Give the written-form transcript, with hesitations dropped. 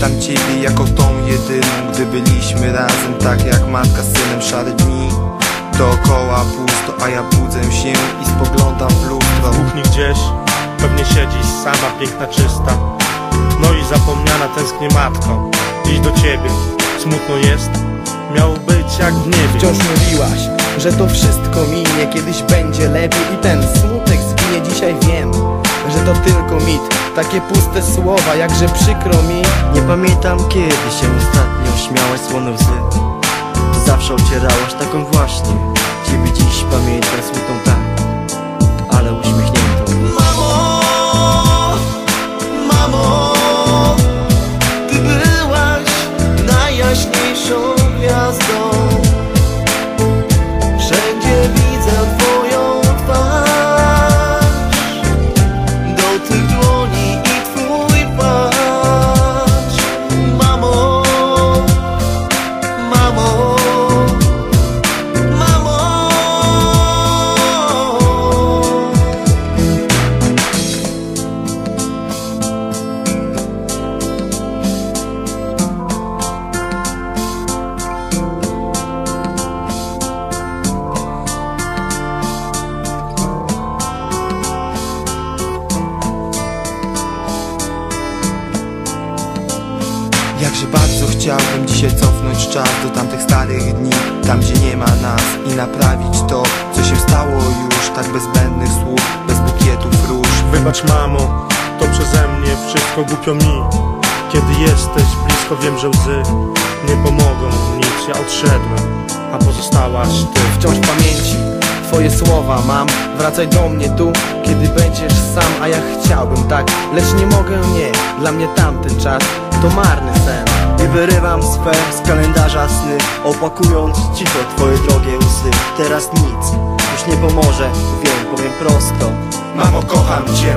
Pamiętam ciebie jako tą jedyną, gdy byliśmy razem, tak jak matka z synem. Szare dni, dookoła pusto, a ja budzę się i spoglądam w lustro. W kuchni gdzieś pewnie siedzisz sama, piękna, czysta. No i zapomniana tęsknię matko. Dziś do ciebie smutno jest, miało być jak w niebie. Wciąż mówiłaś, że to wszystko minie, kiedyś będzie lepiej i ten smutek zginie. Dzisiaj wiem, że to tylko mit, takie puste słowa, jakże przykro mi. Nie pamiętam, kiedy się ostatnio śmiałaś słone łzy. Zawsze ocierałaś taką właśnie. Ciebie dziś pamiętam smutną tak, ale uśmiechniętą. Mamo, ty byłaś najjaśniejszą gwiazdą. Wszędzie widzę twoją twarz, dotyk dłoni i twój płacz. Mamo, mamo, mamo. Jakże bardzo chciałbym dzisiaj cofnąć czas do tamtych starych dni, tam gdzie nie ma nas, i naprawić to, co się stało już. Tak bez zbędnych słów, bez bukietów róż. Wybacz mamo, to przeze mnie wszystko głupio mi. Kiedy jesteś blisko, wiem, że łzy nie pomogą nic. Ja odszedłem, a pozostałaś ty. Wciąż w pamięci twoje słowa mam. Wracaj do mnie tu, kiedy będziesz sam. A ja chciałbym tak, lecz nie mogę, nie. Dla mnie tamten czas to marny sen. I wyrywam swe z kalendarza sny, opakując cicho twoje drogie łzy. Teraz nic już nie pomoże, wiem, powiem prosto. Mamo, kocham cię.